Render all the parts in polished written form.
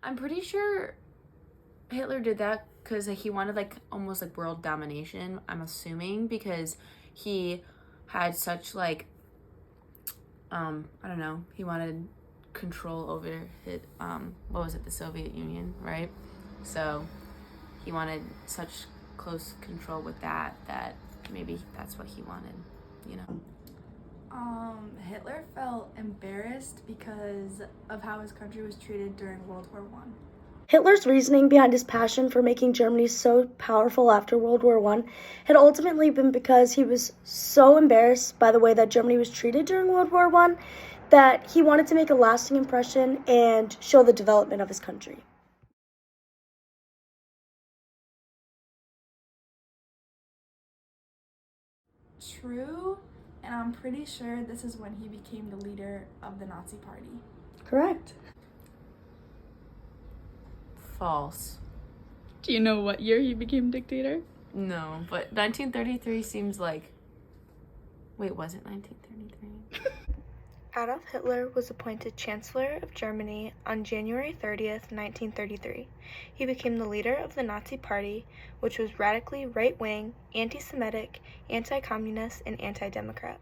I'm pretty sure Hitler did that because he wanted like almost like world domination, I'm assuming, because he had such like I don't know, he wanted control over his what was it, the Soviet Union, right? So he wanted such close control with that maybe that's what he wanted, you know. Hitler felt embarrassed because of how his country was treated during World War I. Hitler's reasoning behind his passion for making Germany so powerful after World War I had ultimately been because he was so embarrassed by the way that Germany was treated during World War I that he wanted to make a lasting impression and show the development of his country. True, and I'm pretty sure this is when he became the leader of the Nazi Party. Correct. False. Do you know what year he became dictator? No, but 1933 seems like... Wait, was it 1933? Adolf Hitler was appointed Chancellor of Germany on January 30th, 1933. He became the leader of the Nazi Party, which was radically right-wing, anti-Semitic, anti-communist, and anti-democrat.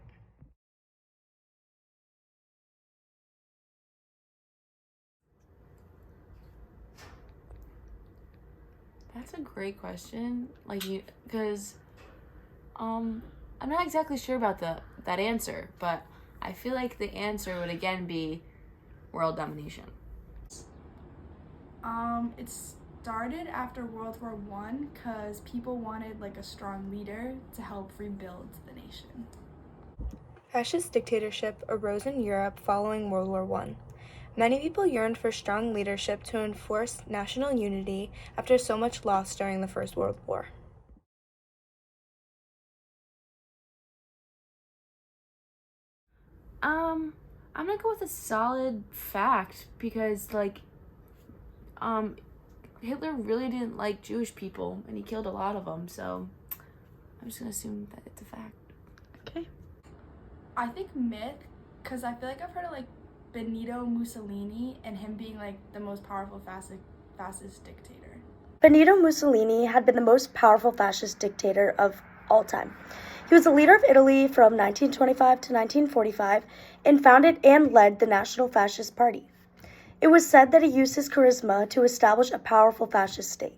That's a great question. Like, you, because I'm not exactly sure about that answer, but I feel like the answer would again be world domination. It started after World War I because people wanted like a strong leader to help rebuild the nation. Fascist dictatorship arose in Europe following World War I. Many people yearned for strong leadership to enforce national unity after so much loss during the First World War. I'm gonna go with a solid fact because, like, Hitler really didn't like Jewish people and he killed a lot of them, so I'm just gonna assume that it's a fact. Okay. I think myth, because I feel like I've heard of like Benito Mussolini and him being like the most powerful fascist dictator. Benito Mussolini had been the most powerful fascist dictator of all time. He was the leader of Italy from 1925 to 1945 and founded and led the National Fascist Party. It was said that he used his charisma to establish a powerful fascist state.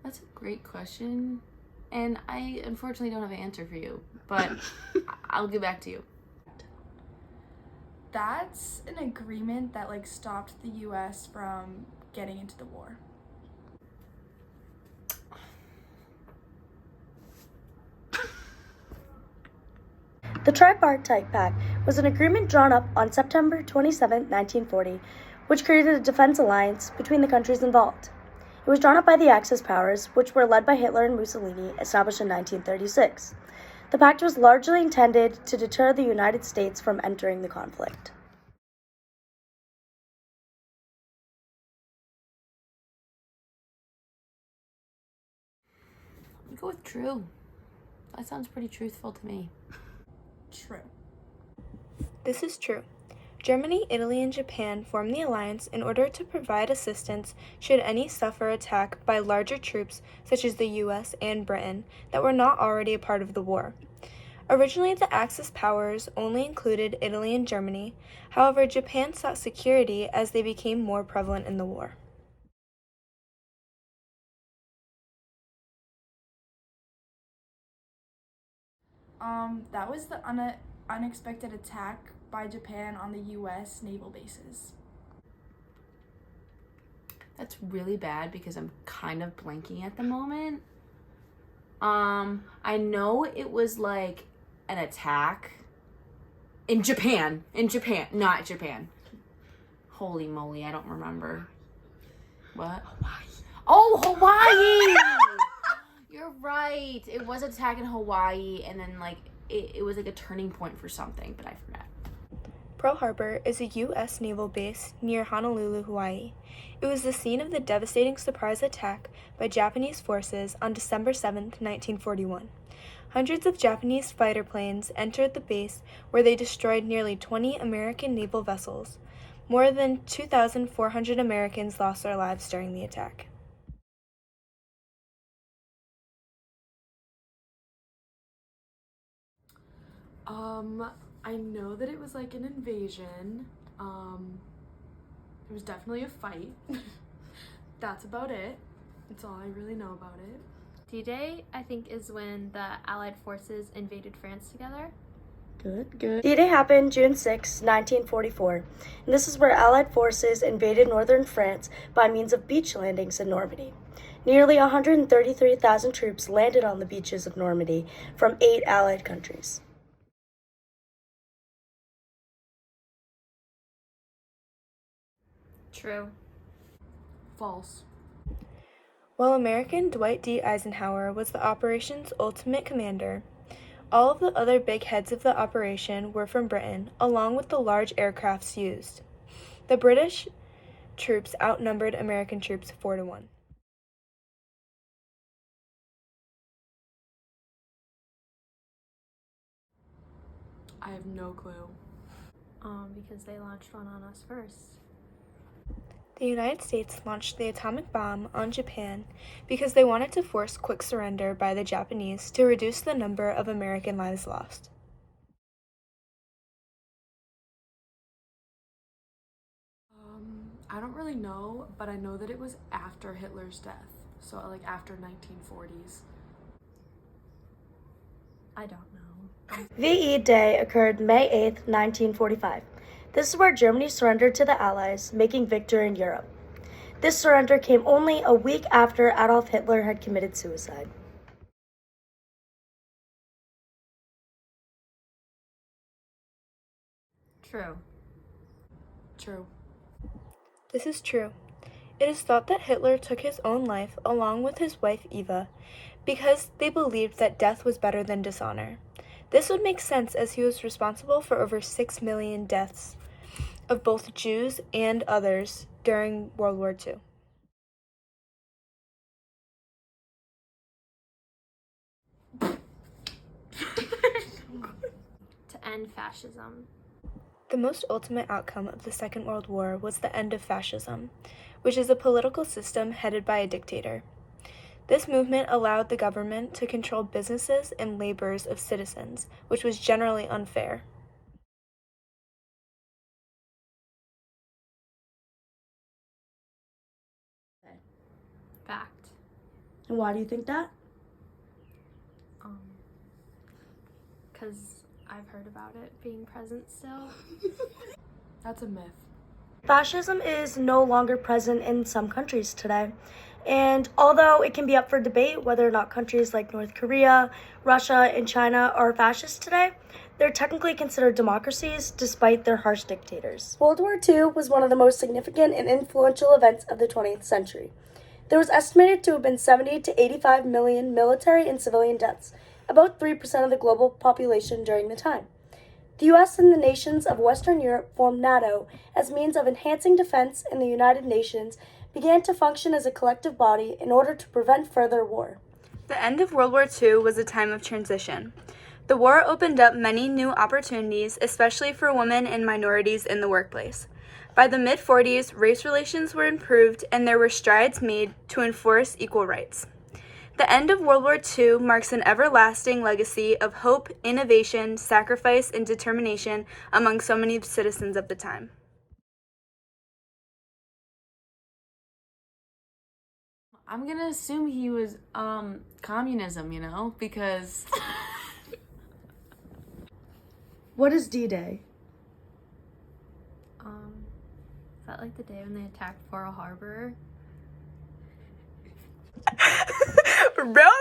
That's a great question, and I unfortunately don't have an answer for you, but I'll get back to you. That's an agreement that like stopped the US from getting into the war. The Tripartite Pact was an agreement drawn up on September 27, 1940, which created a defense alliance between the countries involved. It was drawn up by the Axis powers, which were led by Hitler and Mussolini, established in 1936. The pact was largely intended to deter the United States from entering the conflict. I'll go with true. That sounds pretty truthful to me. True. This is true. Germany, Italy, and Japan formed the alliance in order to provide assistance should any suffer attack by larger troops such as the US and Britain that were not already a part of the war. Originally, the Axis powers only included Italy and Germany. However, Japan sought security as they became more prevalent in the war. That was the unexpected attack by Japan on the US naval bases. That's really bad because I'm kind of blanking at the moment. I know it was like an attack in Japan, not Japan. Holy moly, I don't remember. What? Hawaii. Oh, Hawaii! You're right. It was an attack in Hawaii, and then like it was like a turning point for something, but I forgot. Pearl Harbor is a U.S. naval base near Honolulu, Hawaii. It was the scene of the devastating surprise attack by Japanese forces on December 7, 1941. Hundreds of Japanese fighter planes entered the base where they destroyed nearly 20 American naval vessels. More than 2,400 Americans lost their lives during the attack. I know that it was like an invasion. It was definitely a fight. That's about it. That's all I really know about it. D-Day, I think, is when the Allied forces invaded France together. Good, good. D-Day happened June 6, 1944, and this is where Allied forces invaded northern France by means of beach landings in Normandy. Nearly 133,000 troops landed on the beaches of Normandy from 8 Allied countries. True. False. While American Dwight D. Eisenhower was the operation's ultimate commander, all of the other big heads of the operation were from Britain, along with the large aircrafts used. The British troops outnumbered American troops 4-1. I have no clue. Because they launched one on us first. The United States launched the atomic bomb on Japan because they wanted to force quick surrender by the Japanese to reduce the number of American lives lost. I don't really know, but I know that it was after Hitler's death. So like after 1940s. I don't know. VE Day occurred May 8, 1945. This is where Germany surrendered to the Allies, making victory in Europe. This surrender came only a week after Adolf Hitler had committed suicide. True. True. This is true. It is thought that Hitler took his own life along with his wife Eva because they believed that death was better than dishonor. This would make sense as he was responsible for over 6 million deaths of both Jews and others during World War II. To end fascism. The most ultimate outcome of the Second World War was the end of fascism, which is a political system headed by a dictator. This movement allowed the government to control businesses and labors of citizens, which was generally unfair. Fact. And why do you think that? Because I've heard about it being present still. That's a myth. Fascism is no longer present in some countries today. And although it can be up for debate whether or not countries like North Korea, Russia, and China are fascist today, they're technically considered democracies despite their harsh dictators. World War II was one of the most significant and influential events of the 20th century. There was estimated to have been 70 to 85 million military and civilian deaths, about 3% of the global population during the time. The U.S. and the nations of Western Europe formed NATO as means of enhancing defense, and the United Nations began to function as a collective body in order to prevent further war. The end of World War II was a time of transition. The war opened up many new opportunities, especially for women and minorities in the workplace. By the mid-40s, race relations were improved and there were strides made to enforce equal rights. The end of World War II marks an everlasting legacy of hope, innovation, sacrifice, and determination among so many citizens of the time. I'm gonna assume he was communism, because What is D-Day? is that like the day when they attacked Pearl Harbor? Roll